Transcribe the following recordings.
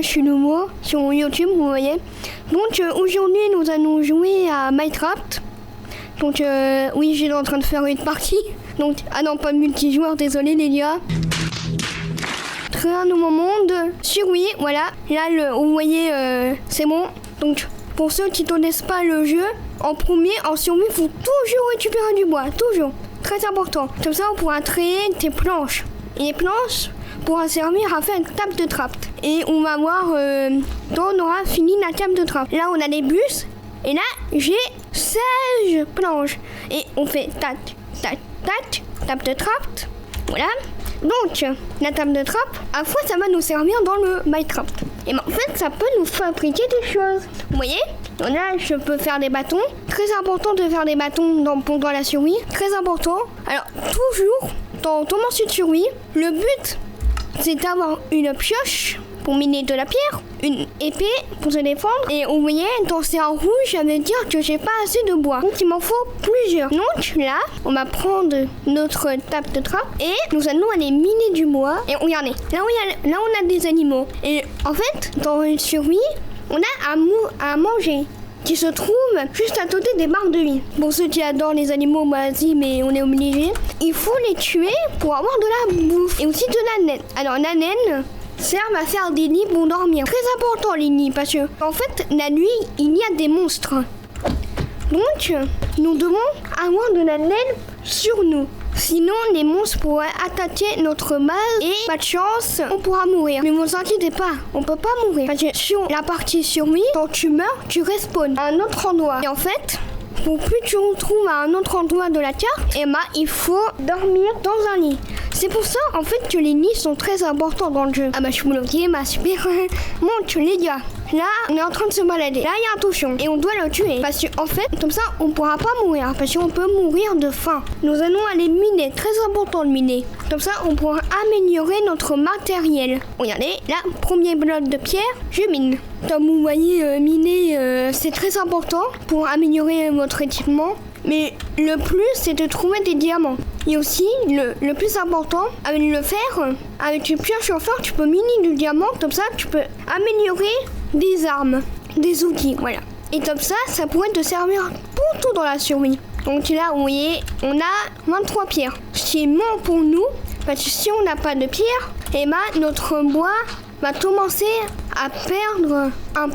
je suis nouveau sur YouTube, vous voyez. Donc aujourd'hui, nous allons jouer à Minecraft. Donc oui, j'étais en train de faire une partie. Donc, ah non, pas de multijoueur, désolé les gars. Créer un nouveau monde sur oui, voilà. Là, vous voyez, c'est bon. Donc, pour ceux qui ne connaissent pas le jeu, en premier, en survie, il faut toujours récupérer du bois, toujours. Très important. Comme ça, on pourra créer des planches. Et les planches pourra servir à faire une table de trappe. Et on va voir quand on aura fini la table de trappe. Là, on a des bus. Et là, j'ai 16 planches. Et on fait tac, tac, tac, table de trappe. Voilà. Donc, la table de trappe, à fois, ça va nous servir dans le Minecraft. Et ben, en fait, ça peut nous fabriquer des choses. Vous voyez? Donc là, je peux faire des bâtons. Très important de faire des bâtons pendant la survie. Très important. Alors, toujours, dans ton morceau de survie, le but, c'est d'avoir une pioche pour miner de la pierre, une épée pour se défendre. Et vous voyez, quand c'est en rouge, ça veut dire que j'ai pas assez de bois. Donc, il m'en faut plusieurs. Donc là, on va prendre notre table de trappe et nous allons aller miner du bois. Et regardez, là, on a des animaux. Et en fait, dans une survie, on a à manger qui se trouve juste à côté des barres de vie. Pour ceux qui adorent les animaux, vas-y, mais on est obligé. Il faut les tuer pour avoir de la bouffe et aussi de la naine. Alors la naine servent à faire des nids pour dormir. Très important les nids parce que en fait la nuit il y a des monstres. Donc nous devons avoir de la naine sur nous. Sinon, les monstres pourraient attaquer notre base et pas de chance, on pourra mourir. Mais vous inquiétez pas, on peut pas mourir. Parce que sur la partie survie, quand tu meurs, tu respawns à un autre endroit. Et en fait, pour plus tu retrouves à un autre endroit de la carte, et bah, il faut dormir dans un lit. C'est pour ça, en fait, que les nids sont très importants dans le jeu. Ah bah, je suis bloqué, bah super. Monte, les gars. Là, on est en train de se balader. Là, il y a un touchon. Et on doit le tuer. Parce qu'en fait, comme ça, on pourra pas mourir. Parce qu'on peut mourir de faim. Nous allons aller miner. Très important de miner. Comme ça, on pourra améliorer notre matériel. Regardez, là, premier bloc de pierre, je mine. Comme vous voyez, miner, c'est très important pour améliorer votre équipement. Mais le plus, c'est de trouver des diamants. Et aussi, le plus important, avec le fer, avec une pioche en fer, tu peux miner du diamant. Comme ça, tu peux améliorer des armes, des outils, voilà. Et comme ça pourrait te servir pour tout dans la survie. Donc là, vous voyez, on a 23 pierres. C'est bon pour nous, parce que si on n'a pas de pierres, et bah, notre bois va commencer à perdre un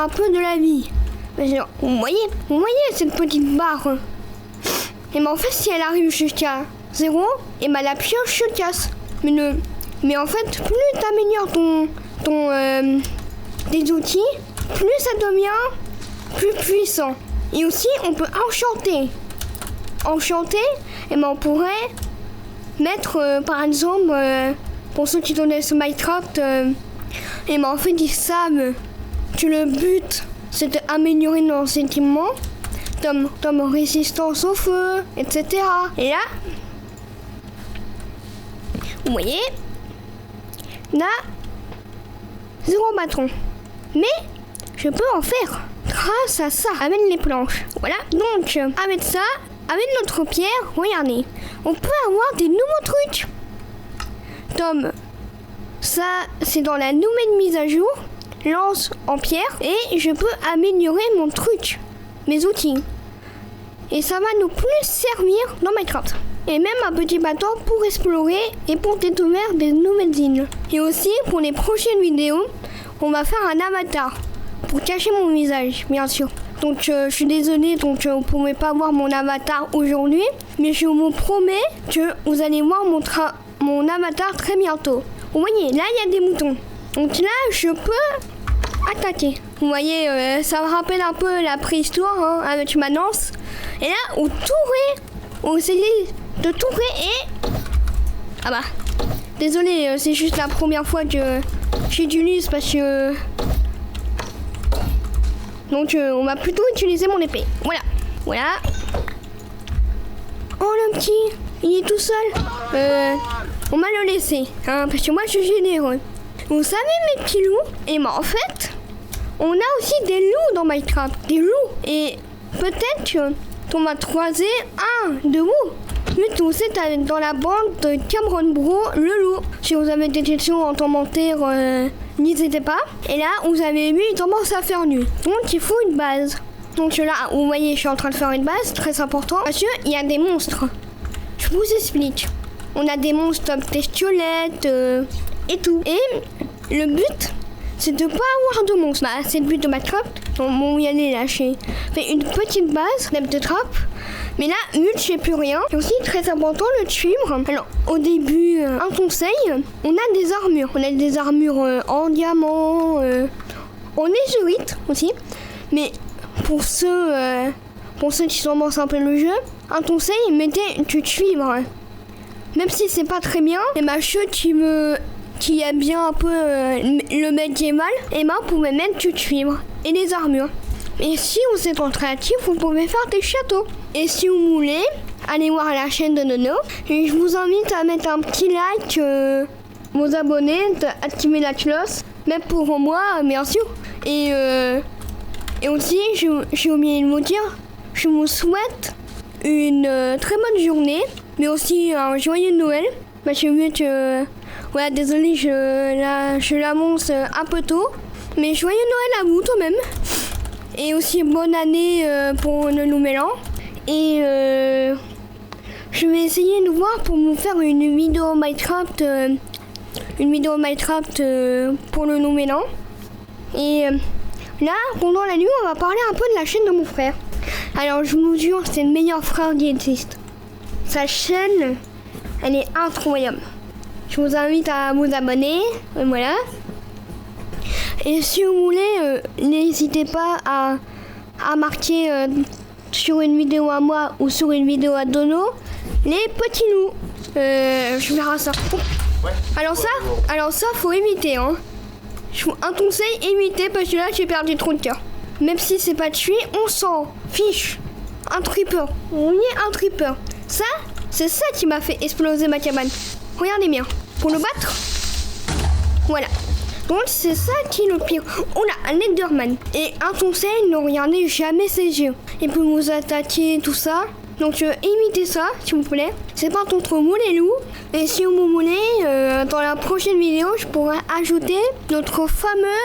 peu de la vie. Vous voyez cette petite barre. Et ben en fait, si elle arrive jusqu'à 0, et ben la pioche se casse. Mais en fait, plus tu améliores tes outils, plus ça devient plus puissant. Et aussi, on peut enchanter. Et ben on pourrait mettre, par exemple, pour ceux qui connaissent Minecraft, et ben en fait, ils savent que le but, c'est d'améliorer nos équipements. Comme résistance au feu, etc. Et là, vous voyez, là, 0 bâton. Mais je peux en faire grâce à ça, avec les planches. Voilà, donc avec ça, avec notre pierre, regardez, on peut avoir des nouveaux trucs. Comme ça, c'est dans la nouvelle mise à jour, lance en pierre, et je peux améliorer mon truc, mes outils. Et ça va nous plus servir dans Minecraft. Et même un petit bateau pour explorer et pour découvrir des nouvelles îles. Et aussi, pour les prochaines vidéos, on va faire un avatar pour cacher mon visage, bien sûr. Donc je suis désolée, donc vous ne pouvez pas voir mon avatar aujourd'hui. Mais je vous promets que vous allez voir mon avatar très bientôt. Vous voyez, là il y a des moutons. Donc là, je peux attaquer. Vous voyez, ça me rappelle un peu la préhistoire, hein, avec ma lance. Et là, on essayait de tourer et... Ah bah, désolé, c'est juste la première fois que j'utilise parce que... Donc, on va plutôt utiliser mon épée. Voilà. Oh, le petit, il est tout seul. On va le laisser, hein, parce que moi, je suis généreux. Vous savez, mes petits loups? Et ben, en fait, on a aussi des loups dans Minecraft. Des loups. Et peut-être qu'on va croiser un de vous. Mais tout, c'est dans la bande de Cameron Bro, le loup. Si vous avez des questions en commentaire, n'hésitez pas. Et là, vous avez vu, il commence à faire nuit. Donc, il faut une base. Donc là, vous voyez, je suis en train de faire une base, très important. Parce qu'il y a des monstres. Je vous explique. On a des monstres comme des squelettes et tout. Et le but, c'est de pas avoir de monstres. Bah, c'est le but de Minecraft. Donc, bon, y aller là, j'ai fait une petite base de trappe. Mais là, vu que j'ai plus rien, c'est aussi très important le suivre. Alors, au début, un conseil, on a des armures. On a des armures en diamant, en ézurite aussi. Mais pour ceux qui commencent un peu le jeu, un conseil, mettez du cuivre. Même si c'est pas très bien, et ma chute qui aime bien un peu le médiéval, et ben vous pouvez mettre du cuivre et des armures. Et si vous êtes en créatif, vous pouvez faire des châteaux. Et si vous voulez, allez voir la chaîne de Nono. Et je vous invite à mettre un petit like, vous abonner, d'activer la cloche, même pour moi, bien sûr. Et aussi, j'ai oublié de vous dire, je vous souhaite une très bonne journée, mais aussi un joyeux Noël. Parce que vu que, voilà, désolé, je l'annonce un peu tôt, mais joyeux Noël à vous tout de même. Et aussi bonne année pour le nouvel an. Et je vais essayer de voir pour vous faire une vidéo Minecraft, pour le nouvel an. Et là, pendant la nuit, on va parler un peu de la chaîne de mon frère. Alors je vous jure, c'est le meilleur frère qui existe. Sa chaîne, elle est incroyable. Je vous invite à vous abonner, voilà. Et si vous voulez, n'hésitez pas à marquer sur une vidéo à moi ou sur une vidéo à Dono les petits loups. Je verrai ça. Ouais. Alors ça, faut éviter. Hein. Un conseil, éviter parce que là, j'ai perdu trop de cœur. Même si c'est pas tué, on s'en fiche. Un creeper. On y est un creeper. Ça, c'est ça qui m'a fait exploser ma cabane. Regardez bien. Pour le battre, voilà. Donc c'est ça qui est le pire. On a un Enderman. Et un conseil, ne regardez jamais ses yeux. Il peut vous attaquer, tout ça. Donc imitez ça, s'il vous plaît. C'est pas contre vous les loups. Et si vous voulez, dans la prochaine vidéo, je pourrai ajouter notre fameux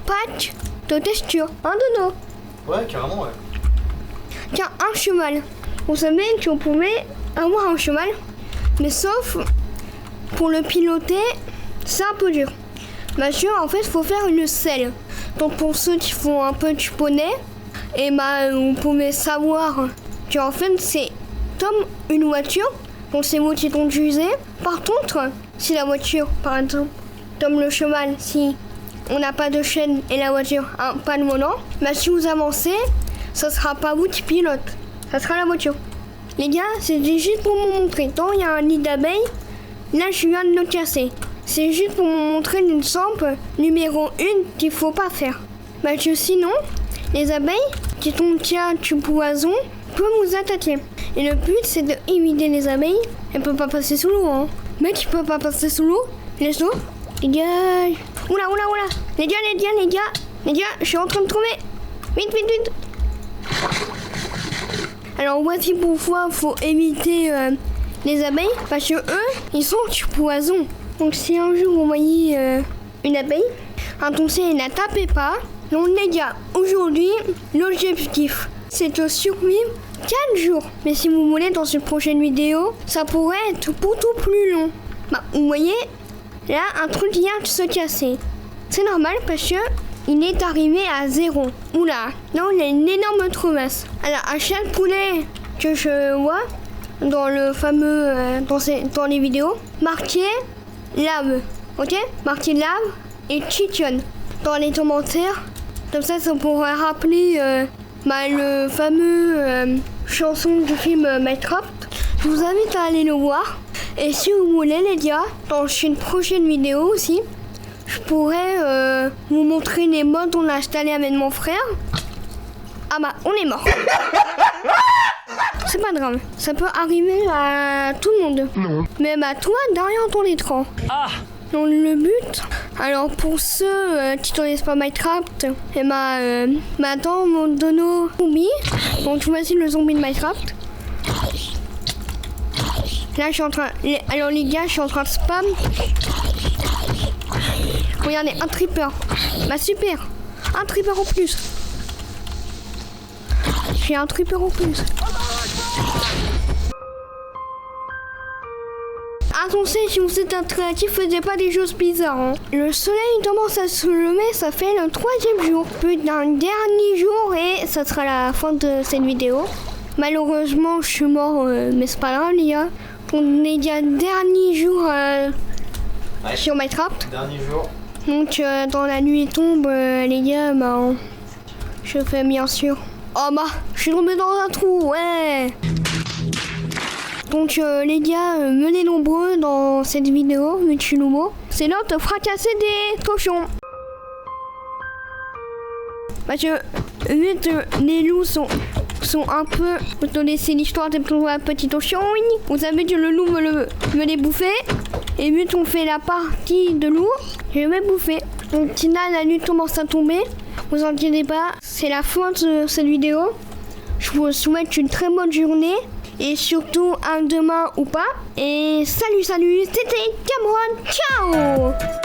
pack de texture. Un dono. Ouais, carrément, ouais. Tiens, un cheval. Vous savez que vous pouvez avoir un cheval. Mais sauf, pour le piloter, c'est un peu dur. Parce que, en fait, il faut faire une selle. Donc pour ceux qui font un peu du poney, et vous pouvez savoir qu'en fait, c'est comme une voiture. Donc c'est vous qui conduisez. Par contre, si la voiture, par exemple, comme le cheval, si on n'a pas de chaîne et la voiture pas de volant, si vous avancez, ça sera pas vous qui pilote, ça sera la voiture. Les gars, c'est juste pour vous montrer. Donc il y a un nid d'abeilles, là je viens de le casser. C'est juste pour vous montrer l'exemple numéro 1 qu'il faut pas faire. Parce que sinon, les abeilles qui tombent du poison peuvent vous attaquer. Et le but c'est d'éviter les abeilles. Elles peuvent pas passer sous l'eau. Hein. Mec, ils peuvent pas passer sous l'eau. Les eaux. Les gars. Oula. Les gars, je suis en train de trouver. Vite. Alors voici pourquoi faut éviter les abeilles. Parce que eux, ils sont du poison. Donc si un jour vous voyez une abeille, un conseil, ne la tapez pas. Donc les gars, aujourd'hui, l'objectif, c'est de survivre 4 jours. Mais si vous voulez, dans une prochaine vidéo, ça pourrait être beaucoup plus long. Vous voyez, là, un truc vient de se casser. C'est normal parce que il est arrivé à 0. Oula, là, on a une énorme trouvasse. Alors, à chaque poulet que je vois, dans le fameux, dans les vidéos, marqué lave, ok? Marqué lave et chicken dans les commentaires. Comme ça pourrait rappeler le fameux chanson du film Minecraft. Je vous invite à aller le voir. Et si vous voulez les gars, dans une prochaine vidéo aussi, je pourrais vous montrer les mods qu'on a installés avec mon frère. On est mort. C'est pas grave, ça peut arriver à tout le monde. Non. Même à toi derrière ton écran. Ah. Donc le but, alors pour ceux qui connaissent pas Minecraft, attends, mon dono zombie. Donc voici le zombie de Minecraft. Là, je suis en train... Alors, les gars, je suis en train de spam. Regardez, un tripper. Bah, super. Un tripper en plus. J'ai un tripper en plus. Attention, si vous êtes un créatif, faisiez pas des choses bizarres. Hein. Le soleil commence à se lever, ça fait le 3e jour. Plus d'un dernier jour et ça sera la fin de cette vidéo. Malheureusement, je suis mort, mais c'est pas grave, les gars. On est déjà dernier jour sur Minecraft. Dernier jour. Donc, dans la nuit tombe, les gars, bah, je fais bien sûr. Oh bah, je suis tombé dans un trou, ouais. Donc les gars, venez nombreux dans cette vidéo, mais je suis nouveau. C'est l'heure de fracasser des cochons. Parce que vu que les loups sont un peu... Vous connaissez l'histoire des petits cochons, oui. Vous savez que le loup me les bouffer. Et vu qu'on fait la partie de loup, je vais bouffer. Donc là, la nuit commence à tomber. Vous inquiétez pas, c'est la fin de cette vidéo. Je vous souhaite une très bonne journée. Et surtout, un demain ou pas. Et salut, c'était Cameron. Ciao!